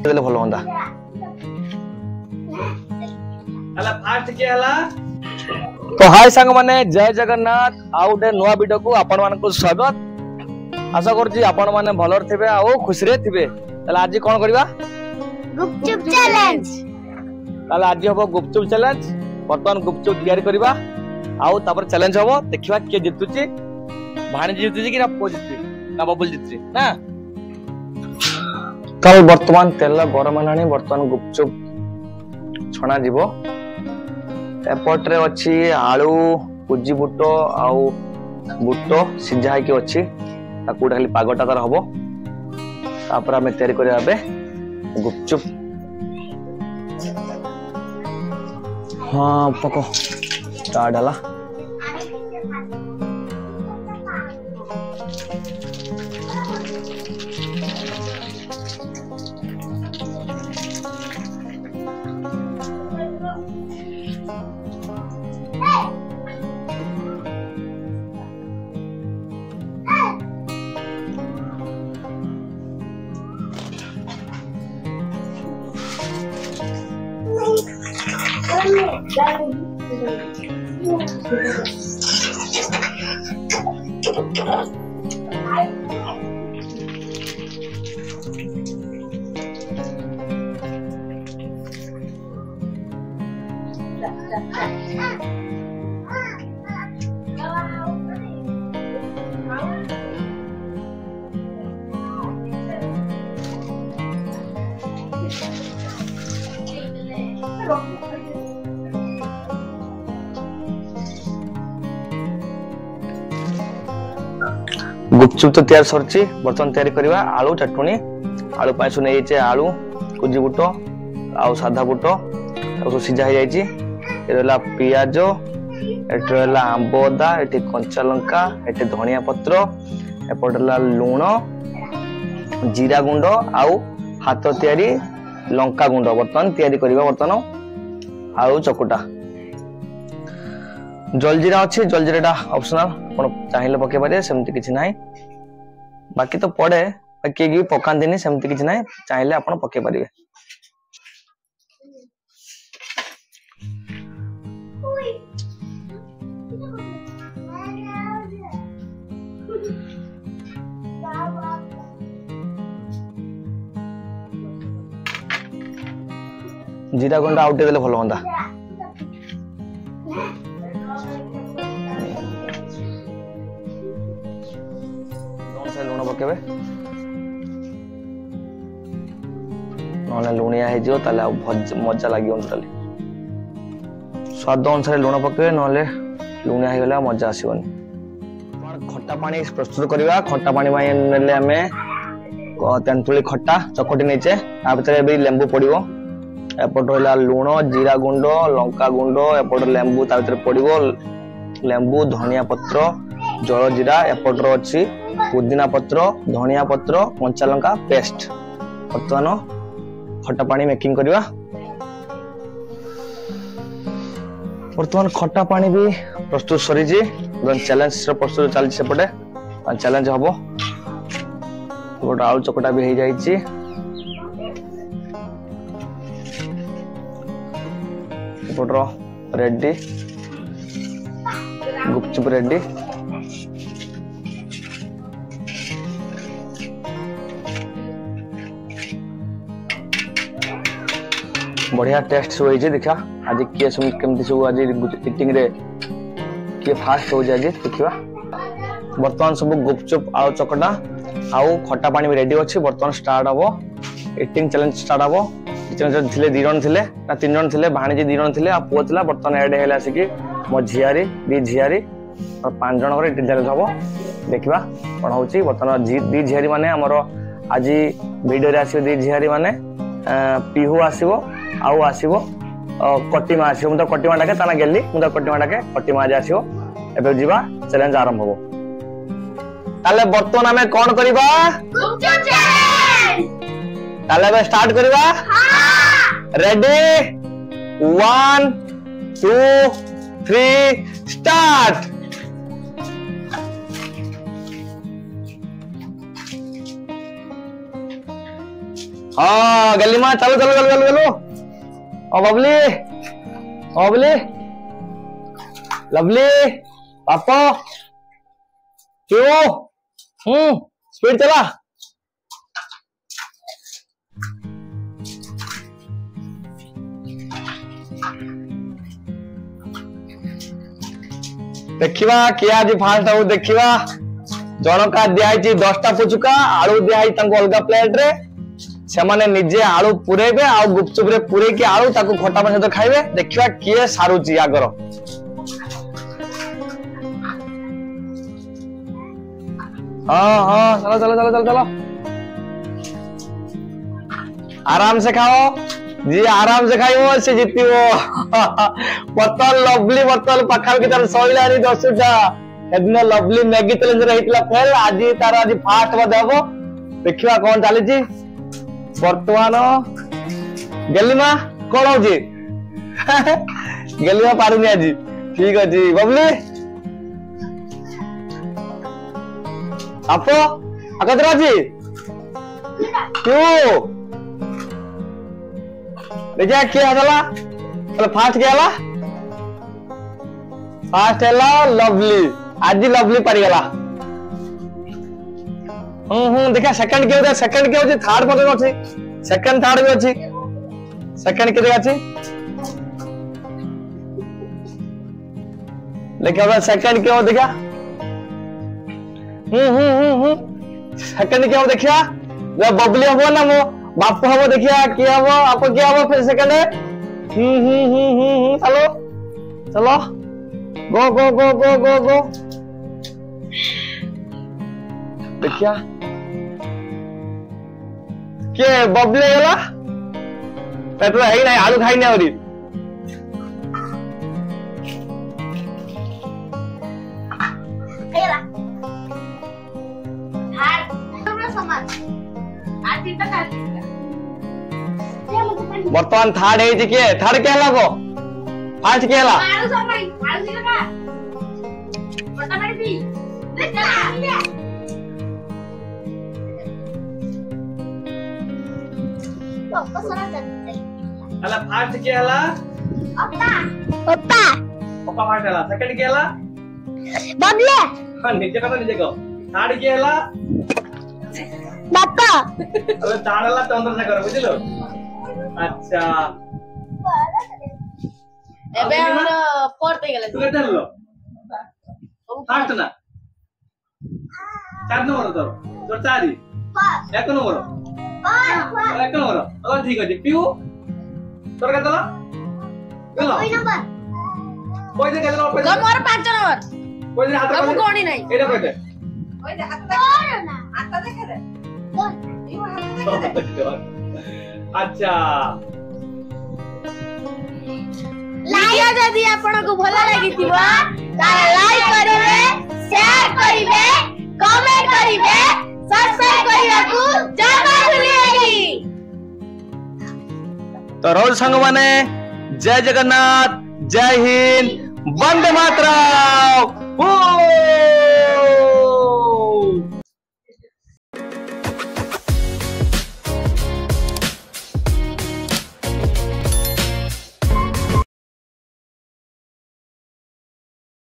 देले भलो होंदा हला फास्ट के हला तो हाय संग माने जय जगन्नाथ आउटे नुआ वीडियो को आपण मान को स्वागत आशा करछि आपण माने भलर थिबे आ खुशी रे थिबे तले आज कोन करबा गुपचुप चैलेंज तले आज हबो गुपचुप चैलेंज बर्तमान गुपचुप तैयारी करबा आउ तापर चैलेंज हबो देखिबा के जितुची भाणी जितुची कि ना पो जितुची ना बबुल जितुची ना कल वर्तमान तेल गरम हेलानी वर्तमान गुपचुप छणा जीवो एपटरे अछि आलू कुजी बुट आउ बुट सिझा के अछि ताकू खाली पागटा तार हबो तापर हमें तैयारी करिया बे गुपचुप हां पको स्टार्ट हला गुपचुप तो तैयार सरची बर्तन तैयारी करबा आलू चटनी आलू पाइसु नै छै आलू कुजी बुट आउ सादा बुट ताको सिझा हे जायछि एरला पियाज एटरला आंबोदा एठी कंचा लंका एठी धनिया पत्र एपटला लूण जीरा गुंड आउ हाथ तैयारी लंका गुंड बर्तन तैयारी करबा बर्तन आउ चकुटा जलजीरा अच्छी जलजीरा ऑप्शनल आपण चाहिले पके पारे सेमति किछि नाही बाकी तो पड़े के भी पकांदिनी सेमति किछि नाही चाहिले आपण पके पारिबे जीरा गुंड आउटे देले भलो होंदा लुण पकेबे नले लुणिया हे जो ताले मजा लागियो टोटली स्वाद अनुसार लुण पकेबे नले लुणिया हे गला मजा आसीबनी खट्टा पानी प्रस्तुत करबा खट्टा पानी माय नेले हमें तेंतुली खट्टा चकटी नेचे आ भीतर बे लेंबू पड़िबो एपट होला लुण जीरा गुंड लंका गुंड एपट लेंबू ता भीतर पड़िबो लेंबू धनिया पत्र जल जीरा एपट रो अछि पुदीना पत्र धनिया पत्र कंचा लंका पेस्ट बर्तमान खट्टा पानी मेकिंग करबा बर्तमान खट्टा पानी भी प्रस्तुत सरी जी चैलेंज प्रस्तुत चल सेपटे चैलेंज हबो गोटा आलू चकटा भी हो जाइछि एपटरो रेडी गुपचुप रेडी बढ़िया टेस्ट सब होइजे देखा आज के सब केमती सब आज इटिंग रे के फास्ट हो जाजे देखिबा वर्तमान सब गुपचुप आउ चकटा आउ खट्टा पानी भी रेडी अछि वर्तमान स्टार्ट हबो इटिंग चैलेंज स्टार्ट हबो जन थिले 2 जन थिले ना 3 जन थिले भाणी 2 जन थिले आ पोतला वर्तमान ऐड हेला सिकी मो झियारी दी झियारी और 5 जन करे इटिंग चैलेंज हबो देखिबा कोन होची वर्तमान दी झियारी माने हमरो आज वीडियो रे आसी दी झियारी माने पिहु आसीबो आउ आसीबो कटिमा आसीबो मुदा कटिमा डाके ताना गेली मुदा कटिमा डाके कटिमा आज आसीबो एबे जीवा चैलेंज आरंभ हबो ताले बर्तमान हमें कोन करबा गुपचुप चैलेंज ताले बे स्टार्ट करबा हां रेडी 1 2 3 स्टार्ट हाँ गली माँ चलो चलो चलो चलो चलो ओ बबली बबली लवली पापा क्यों स्पीड चला देखिवा किए आज फास्ट हो देखिवा जनका दिखाई 10टा पुचुका आलू दिखाई अलग प्लेट रे से माने निजे आलू पुरेबे आ गुपचुप रे पुरे की आलू ताको खटा पानी सहित खाइबे देखिवा किए सारुची आगर हाँ हाँ चलो चलो चलो चलो चलो आराम से खाओ जी आराम से खाइबो से जीतिबो बोतल लवली बोतल पखाल की तरह सइलानी 10टा एदिन लवली मैगी चैलेंज रहितला फेल आज तार आज फास्ट बद हबो देखिवा कोन चाली छी वर्तमान गेलिमा कोन होजी गेलिमा पारुनी आज ठीक अछि बबली आपो अकदरा जी क्यों देखिए क्या हला चलो फास्ट क्या हला फास्ट हला लवली आज लवली परिगला देखा सेकंड के होता सेकंड के होची थर्ड पटे अछि सेकंड थर्ड भी अछि सेकंड के अछि देखा सेकंड के हो देखा सेकंड के हो देखिया बबली हो ना मो बापू हबो देखिया की हबो आपको क्या हबो फिर सेकंड चलो चलो गो गो गो गो गो गो देखिया के बबली गला तो है ही नहीं आलू खाई नहीं औरी बर्तमान थर्ड है जी के थर्ड क्या हला को फास्ट क्या हला आलू संभाई आलू दिला का पता मारी भी ले चला तो कसरा करते अला फास्ट के हला ओप्पा ओप्पा ओपा फास्ट हला सेकंड के हला बबले हां निजे को थर्ड के हला बापा अबे थर्ड हला तंत्र से करो बुझिलो अच्छा एबे हमरा फोर्थ हे गेले तू केते हलो फास्ट ना 4 नंबर तो तोर चारी 1 नंबर एक नंबर अला ठीक अछि पिऊ तोर केते हला गेलो कोई नंबर कोई दे गेलो कोई गम और 5 नंबर कोई दे हाथ गम कोणी नाही एटा कोई दे ओय दे हाथ ना आता देखे रे अच्छा लाइक जदी आपनको भला लागिथिबो तारा लाइक करिवे शेयर करिवे कमेंट करिवे सब्सक्राइब करिवाकू जमा भूलिएगी तो रोज संग माने जय जगन्नाथ जय हिंद वंदे मातरम।